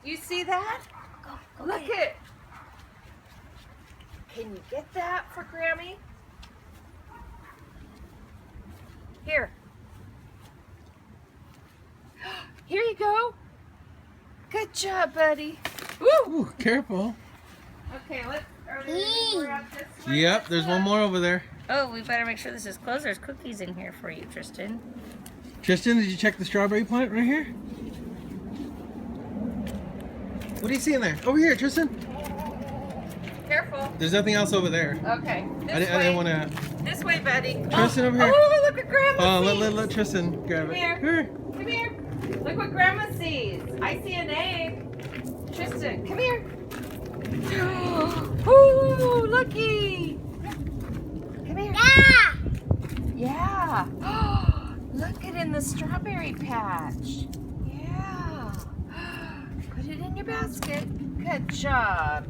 You see that? Go Look get it. it. Can you get that for Grammy? Here. Here you go. Good job, buddy. Woo! Ooh, careful. Okay, we're at this one. Yep, there's one more over there. Oh, we better make sure this is closed. There's cookies in here for you, Tristan. Tristan, did you check the strawberry plant right here? What do you see in there? Over here, Tristan. Careful. There's nothing else over there. Okay. I didn't want to. This way, buddy. Tristan, over here. Oh, look what Grandma Oh, sees. let Tristan grab Come it. here. Here. Come here. Look what Grandma sees. I see an egg. Tristan, come here. Oh, looky. Come here. Yeah. Look it in the strawberry patch. Yeah. Put it in your basket. Good job.